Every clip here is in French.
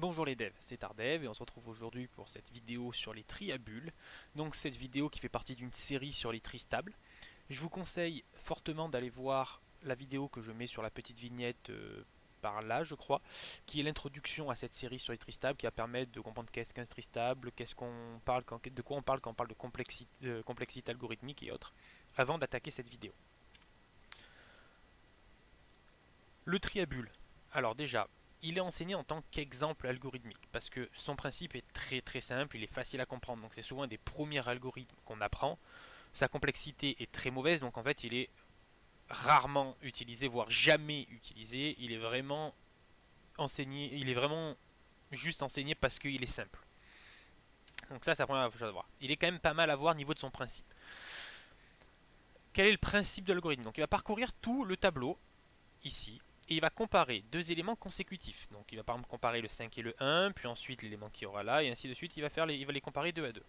Bonjour les devs, c'est Tardev et on se retrouve aujourd'hui pour cette vidéo sur les tris à bulles. Donc cette vidéo qui fait partie d'une série sur les tris stables. Je vous conseille fortement d'aller voir la vidéo que je mets sur la petite vignette par là je crois, qui est l'introduction à cette série sur les tris stables qui va permettre de comprendre qu'est-ce qu'un tri stable, qu'est-ce qu'on parle, de quoi on parle quand on parle de complexité algorithmique et autres, avant d'attaquer cette vidéo. Le tri à bulles. Alors déjà, il est enseigné en tant qu'exemple algorithmique parce que son principe est très simple, il est facile à comprendre. Donc c'est souvent un des premiers algorithmes qu'on apprend. Sa complexité est très mauvaise, donc en fait il est rarement utilisé, voire jamais utilisé. Il est vraiment enseigné, il est vraiment juste enseigné parce qu'il est simple. Donc ça c'est la première chose à voir. Il est quand même pas mal à voir au niveau de son principe. Quel est le principe de l'algorithme? Donc il va parcourir tout le tableau ici et il va comparer deux éléments consécutifs. Donc il va par exemple comparer le 5 et le 1, puis ensuite l'élément qui aura là, et ainsi de suite, il va les comparer deux à deux.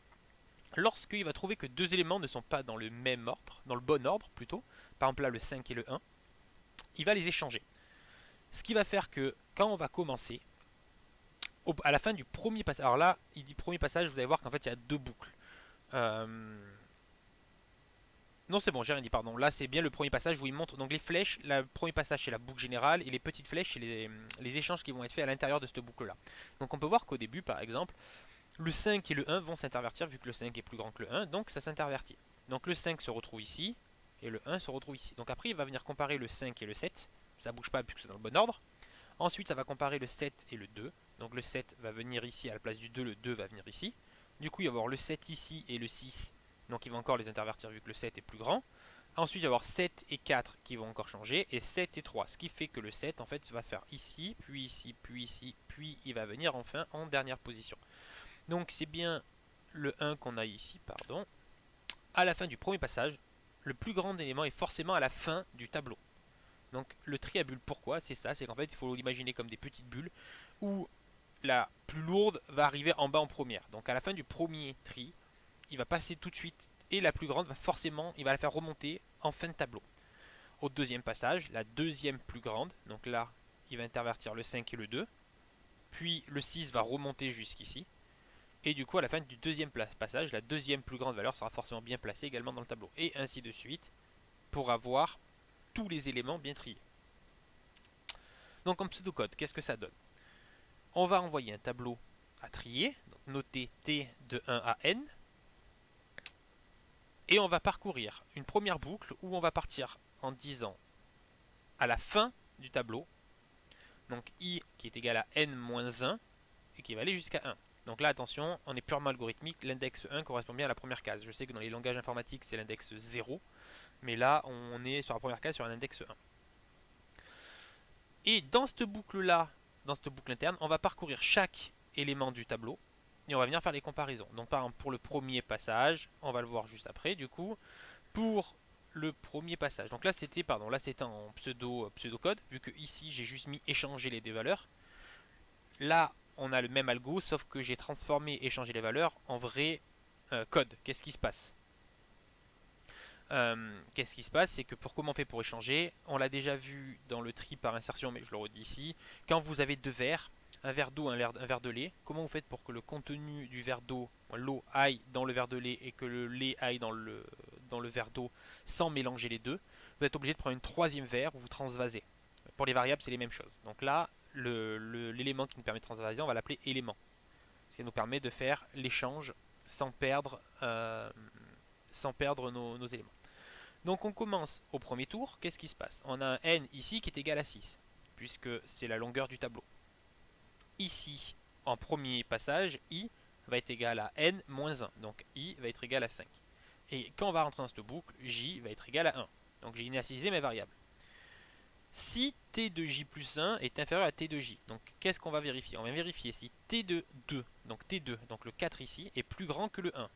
Lorsqu'il va trouver que deux éléments ne sont pas dans le même ordre, dans le bon ordre plutôt, par exemple là le 5 et le 1, il va les échanger. Ce qui va faire que quand on va commencer, à la fin du premier passage, alors là il dit premier passage, vous allez voir qu'en fait il y a deux boucles. Non, c'est bon, j'ai rien dit, pardon. Là, c'est bien le premier passage où il montre. Donc, les flèches, le premier passage, c'est la boucle générale. Et les petites flèches, c'est les échanges qui vont être faits à l'intérieur de cette boucle-là. Donc, on peut voir qu'au début, par exemple, le 5 et le 1 vont s'intervertir, vu que le 5 est plus grand que le 1. Donc, ça s'intervertit. Donc, le 5 se retrouve ici. Et le 1 se retrouve ici. Donc, après, il va venir comparer le 5 et le 7. Ça bouge pas, puisque c'est dans le bon ordre. Ensuite, ça va comparer le 7 et le 2. Donc, le 7 va venir ici à la place du 2. Le 2 va venir ici. Du coup, il va y avoir le 7 ici et le 6. Donc, il va encore les intervertir, vu que le 7 est plus grand. Ensuite, il va y avoir 7 et 4 qui vont encore changer, et 7 et 3. Ce qui fait que le 7, en fait, va faire ici, puis ici, puis ici, puis il va venir enfin en dernière position. Donc c'est bien le 1 qu'on a ici, pardon. À la fin du premier passage, le plus grand élément est forcément à la fin du tableau. Donc le tri à bulles, pourquoi? C'est ça, c'est qu'en fait, il faut l'imaginer comme des petites bulles, où la plus lourde va arriver en bas en première. Donc à la fin du premier tri, il va passer tout de suite et la plus grande va forcément, il va la faire remonter en fin de tableau. Au deuxième passage, la deuxième plus grande, donc là, il va intervertir le 5 et le 2, puis le 6 va remonter jusqu'ici, et du coup, à la fin du deuxième passage, la deuxième plus grande valeur sera forcément bien placée également dans le tableau, et ainsi de suite, pour avoir tous les éléments bien triés. Donc en pseudocode, qu'est-ce que ça donne? On va envoyer un tableau à trier, donc noté T de 1 à N, et on va parcourir une première boucle où on va partir en disant à la fin du tableau, donc i qui est égal à n-1 et qui va aller jusqu'à 1. Donc là, attention, on est purement algorithmique, l'index 1 correspond bien à la première case. Je sais que dans les langages informatiques, c'est l'index 0, mais là, on est sur la première case sur un index 1. Et dans cette boucle-là, dans cette boucle interne, on va parcourir chaque élément du tableau et on va venir faire les comparaisons. Donc par exemple, pour le premier passage, on va le voir juste après, du coup, pour le premier passage. Donc là c'était en pseudocode, vu que ici j'ai juste mis échanger les deux valeurs. Là on a le même algo, sauf que j'ai transformé échanger les valeurs en vrai code. Qu'est-ce qui se passe? Qu'est-ce qui se passe? C'est que comment on fait pour échanger, on l'a déjà vu dans le tri par insertion, mais je le redis ici. Quand vous avez deux verres, un verre d'eau, un verre de lait, comment vous faites pour que le contenu du verre d'eau, l'eau aille dans le verre de lait et que le lait aille dans le verre d'eau sans mélanger les deux? Vous êtes obligé de prendre une troisième verre où vous transvasez. Pour les variables, c'est les mêmes choses. Donc là, l'élément qui nous permet de transvaser, on va l'appeler élément. Ce qui nous permet de faire l'échange sans perdre, nos éléments. Donc on commence au premier tour, qu'est-ce qui se passe? On a un n ici qui est égal à 6, puisque c'est la longueur du tableau. Ici, en premier passage, i va être égal à n moins 1, donc i va être égal à 5. Et quand on va rentrer dans cette boucle, j va être égal à 1. Donc j'ai initialisé mes variables. Si t de j plus 1 est inférieur à t de j, donc qu'est-ce qu'on va vérifier? On va vérifier si t de 2, donc t2, donc le 4 ici, est plus grand que le 1.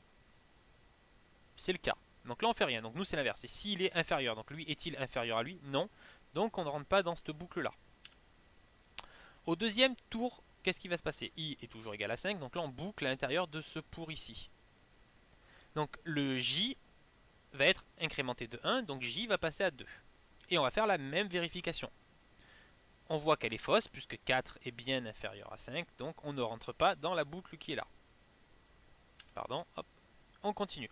C'est le cas. Donc là on fait rien, donc nous c'est l'inverse. Et s'il est inférieur, donc lui est-il inférieur à lui? Non. Donc on ne rentre pas dans cette boucle là. Au deuxième tour, qu'est-ce qui va se passer? I est toujours égal à 5, donc là on boucle à l'intérieur de ce pour ici. Donc le J va être incrémenté de 1, donc J va passer à 2. Et on va faire la même vérification. On voit qu'elle est fausse puisque 4 est bien inférieur à 5, donc on ne rentre pas dans la boucle qui est là. Pardon, hop, on continue.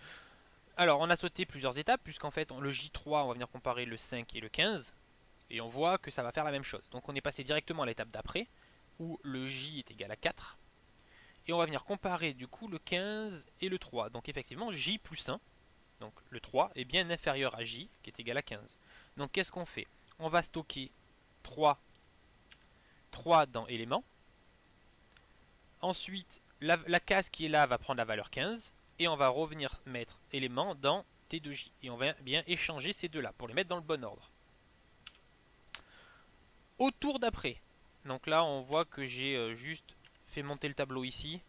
Alors on a sauté plusieurs étapes puisqu'en fait le J3 on va venir comparer le 5 et le 15 et on voit que ça va faire la même chose. Donc on est passé directement à l'étape d'après où le J est égal à 4 et on va venir comparer du coup le 15 et le 3. Donc effectivement J plus 1, donc le 3 est bien inférieur à J qui est égal à 15. Donc qu'est-ce qu'on fait? On va stocker 3 dans éléments. Ensuite, la case qui est là va prendre la valeur 15. Et on va revenir mettre élément dans T2J. Et on va bien échanger ces deux-là pour les mettre dans le bon ordre. Au tour d'après. Donc là, on voit que j'ai juste fait monter le tableau ici.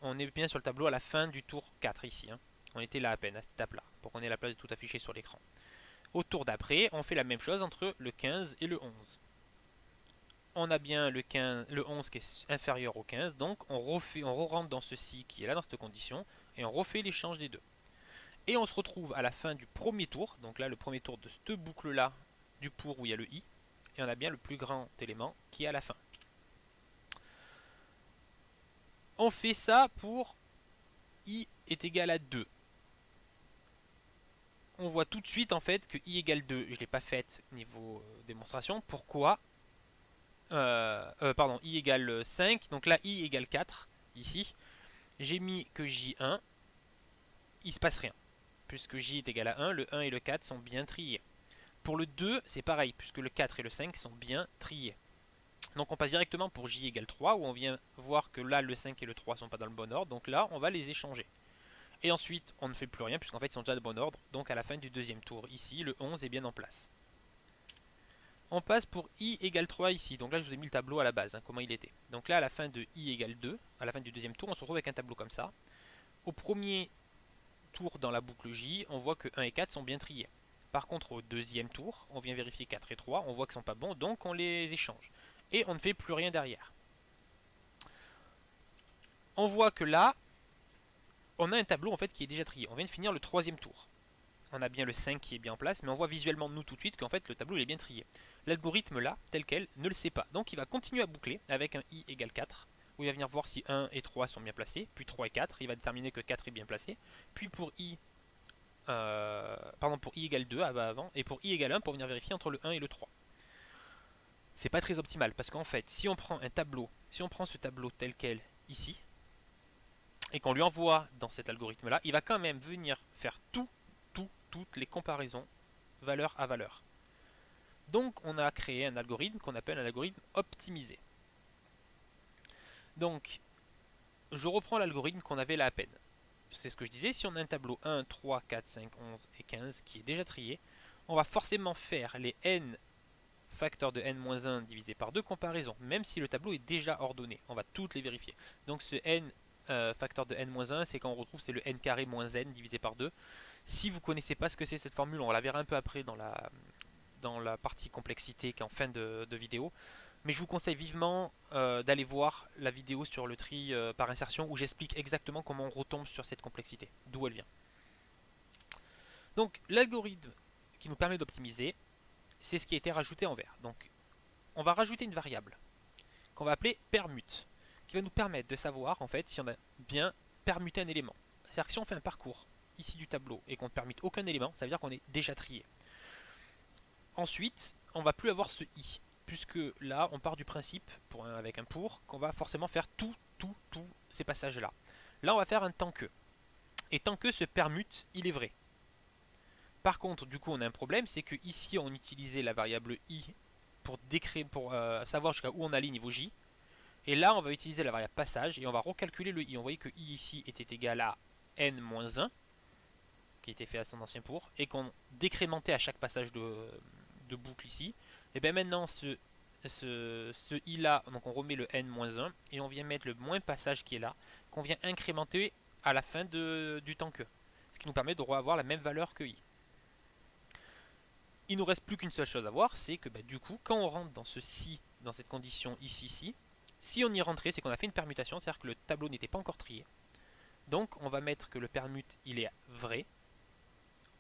On est bien sur le tableau à la fin du tour 4 ici. Hein. On était là à peine, à cette étape-là, pour qu'on ait la place de tout afficher sur l'écran. Au tour d'après, on fait la même chose entre le 15 et le 11. On a bien le 11 qui est inférieur au 15, donc on re-rentre dans ceci qui est là, dans cette condition, et on refait l'échange des deux. Et on se retrouve à la fin du premier tour, donc là le premier tour de cette boucle là, du pour où il y a le i, et on a bien le plus grand élément qui est à la fin. On fait ça pour i est égal à 2. On voit tout de suite en fait que i égale 2, je ne l'ai pas faite niveau démonstration, pourquoi pardon, i égale 5, donc là i égale 4, ici, j'ai mis que j1, il se passe rien, puisque j est égal à 1, le 1 et le 4 sont bien triés. Pour le 2, c'est pareil, puisque le 4 et le 5 sont bien triés. Donc on passe directement pour j égale 3, où on vient voir que là le 5 et le 3 sont pas dans le bon ordre, donc là on va les échanger. Et ensuite on ne fait plus rien, puisqu'en fait ils sont déjà de bon ordre, donc à la fin du deuxième tour, ici, le 11 est bien en place. On passe pour i égale 3 ici. Donc là, je vous ai mis le tableau à la base, hein, comment il était. Donc là, à la fin de i égale 2, à la fin du deuxième tour, on se retrouve avec un tableau comme ça. Au premier tour dans la boucle J, on voit que 1 et 4 sont bien triés. Par contre, au deuxième tour, on vient vérifier 4 et 3, on voit qu'ils ne sont pas bons, donc on les échange. Et on ne fait plus rien derrière. On voit que là, on a un tableau en fait qui est déjà trié. On vient de finir le troisième tour. On a bien le 5 qui est bien en place, mais on voit visuellement nous tout de suite qu'en fait le tableau il est bien trié. L'algorithme là, tel quel, ne le sait pas. Donc il va continuer à boucler avec un i égale 4, où il va venir voir si 1 et 3 sont bien placés, puis 3 et 4, il va déterminer que 4 est bien placé, puis pour pour i égale 2 avant, et pour i égale 1 pour venir vérifier entre le 1 et le 3. C'est pas très optimal, parce qu'en fait, si on prend un tableau, si on prend ce tableau tel quel ici, et qu'on lui envoie dans cet algorithme là, il va quand même venir faire toutes les comparaisons valeur à valeur. Donc on a créé un algorithme qu'on appelle un algorithme optimisé. Donc je reprends l'algorithme qu'on avait là à peine. C'est ce que je disais, si on a un tableau 1, 3, 4, 5, 11 et 15 qui est déjà trié, on va forcément faire les n facteurs de n-1 divisé par 2 comparaisons, même si le tableau est déjà ordonné. On va toutes les vérifier. Donc ce n facteur de n-1, c'est quand on retrouve c'est le n carré moins n divisé par 2. Si vous ne connaissez pas ce que c'est cette formule, on la verra un peu après dans la partie complexité qui est en fin de vidéo. Mais je vous conseille vivement d'aller voir la vidéo sur le tri par insertion où j'explique exactement comment on retombe sur cette complexité, d'où elle vient. Donc l'algorithme qui nous permet d'optimiser, c'est ce qui a été rajouté en vert. Donc on va rajouter une variable qu'on va appeler permute, qui va nous permettre de savoir en fait si on a bien permuté un élément. C'est-à-dire que si on fait un parcours ici du tableau et qu'on ne permute aucun élément, ça veut dire qu'on est déjà trié. Ensuite, on va plus avoir ce i, puisque là, on part du principe, avec un pour, qu'on va forcément faire tous ces passages-là. Là, on va faire un tant que. Et tant que ce permute, il est vrai. Par contre, du coup, on a un problème, c'est que ici, on utilisait la variable i pour savoir jusqu'à où on allait niveau j. Et là, on va utiliser la variable passage et on va recalculer le i. On voyait que i ici était égal à n-1, qui était fait à son ancien pour, et qu'on décrémentait à chaque passage de boucle ici. Et bien maintenant, ce i là, donc on remet le n-1 et on vient mettre le moins passage qui est là, qu'on vient incrémenter à la fin du temps que. Ce qui nous permet de revoir la même valeur que i. Il nous reste plus qu'une seule chose à voir, c'est que du coup, quand on rentre dans ceci, dans cette condition ici, si on y rentrait, c'est qu'on a fait une permutation, c'est-à-dire que le tableau n'était pas encore trié. Donc on va mettre que le permute, il est vrai.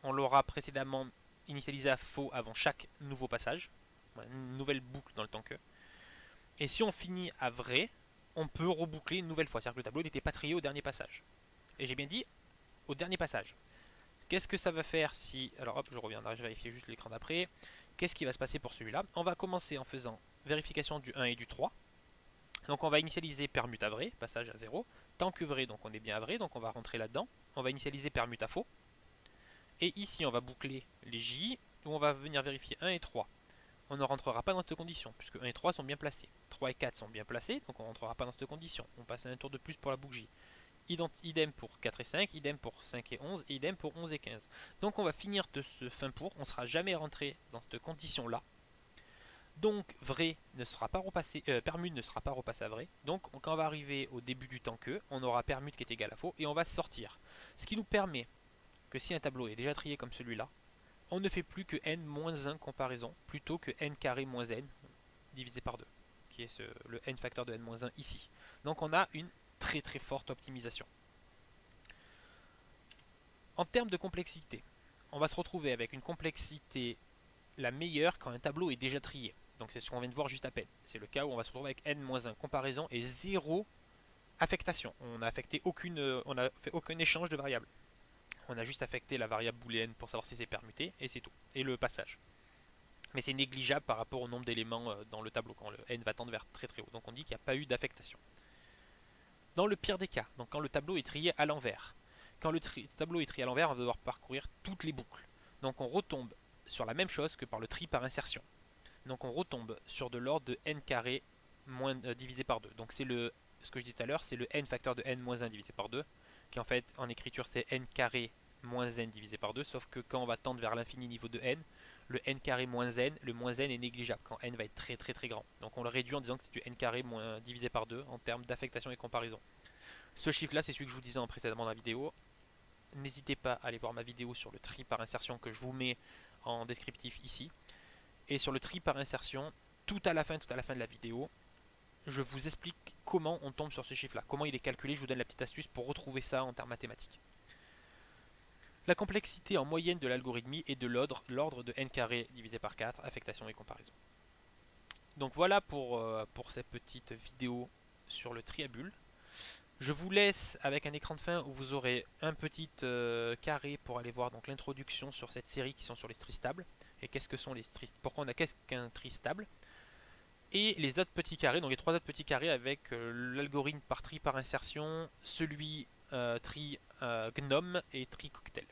On l'aura précédemment initialisé à faux avant chaque nouveau passage. une nouvelle boucle dans le temps que. Et si on finit à vrai, on peut reboucler une nouvelle fois. C'est-à-dire que le tableau n'était pas trié au dernier passage. Et j'ai bien dit au dernier passage. Qu'est-ce que ça va faire si... Alors hop, je reviendrai, je vérifie juste l'écran d'après. Qu'est-ce qui va se passer pour celui-là? On va commencer en faisant vérification du 1 et du 3. Donc on va initialiser permute à vrai, passage à 0. Tant que vrai, donc on est bien à vrai, donc on va rentrer là-dedans. On va initialiser permute à faux. Et ici, on va boucler les J, où on va venir vérifier 1 et 3. On ne rentrera pas dans cette condition, puisque 1 et 3 sont bien placés. 3 et 4 sont bien placés, donc on ne rentrera pas dans cette condition. On passe à un tour de plus pour la boucle J. Idem pour 4 et 5, idem pour 5 et 11, et idem pour 11 et 15. Donc on va finir de ce fin pour, on ne sera jamais rentré dans cette condition-là. Donc vrai ne sera pas repassé, permute ne sera pas repassé à vrai. Donc quand on va arriver au début du temps que, on aura permute qui est égal à faux, et on va sortir. Ce qui nous permet que si un tableau est déjà trié comme celui-là, on ne fait plus que n-1 comparaison, plutôt que n carré moins n divisé par 2, qui est le n facteur de n-1 ici. Donc on a une très très forte optimisation. En termes de complexité, on va se retrouver avec une complexité la meilleure quand un tableau est déjà trié. Donc c'est ce qu'on vient de voir juste à peine. C'est le cas où on va se retrouver avec n-1 comparaison et 0 affectation. On n'a fait aucun échange de variables. On a juste affecté la variable booléenne pour savoir si c'est permuté et c'est tout. Et le passage. Mais c'est négligeable par rapport au nombre d'éléments dans le tableau quand le n va tendre vers très très haut. Donc on dit qu'il n'y a pas eu d'affectation. Dans le pire des cas, donc quand le tableau est trié à l'envers, quand le tableau est trié à l'envers, on va devoir parcourir toutes les boucles. Donc on retombe sur la même chose que par le tri par insertion. Donc on retombe sur de l'ordre de n carré divisé par 2. Donc c'est ce que je dis tout à l'heure, c'est le n facteur de n-1 divisé par 2, qui en fait en écriture c'est n carré moins n divisé par 2, sauf que quand on va tendre vers l'infini niveau de n, le n carré moins n, le moins n est négligeable quand n va être très très très grand. Donc on le réduit en disant que c'est du n carré divisé par 2 en termes d'affectation et comparaison. Ce chiffre là c'est celui que je vous disais précédemment dans la vidéo. N'hésitez pas à aller voir ma vidéo sur le tri par insertion que je vous mets en descriptif ici. Et sur le tri par insertion, tout à la fin de la vidéo, je vous explique comment on tombe sur ce chiffre là, comment il est calculé, je vous donne la petite astuce pour retrouver ça en termes mathématiques. La complexité en moyenne de l'algorithmie est de l'ordre de n carré divisé par 4, affectation et comparaison. Donc voilà pour cette petite vidéo sur le tri à bulles. Je vous laisse avec un écran de fin où vous aurez un petit carré pour aller voir l'introduction sur cette série qui sont sur les tris stables. Et qu'est-ce que sont les tris, pourquoi on a qu'est-ce qu'un tri stable. Et les autres petits carrés, donc les trois autres petits carrés avec l'algorithme par tri par insertion, celui tri gnome et tri cocktail.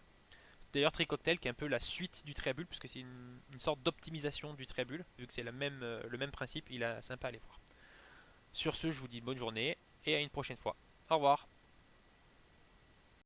D'ailleurs tri cocktail qui est un peu la suite du tri à bulles puisque c'est une sorte d'optimisation du tri à bulles, vu que c'est le même principe, il est sympa à aller voir. Sur ce, je vous dis bonne journée et à une prochaine fois. Au revoir.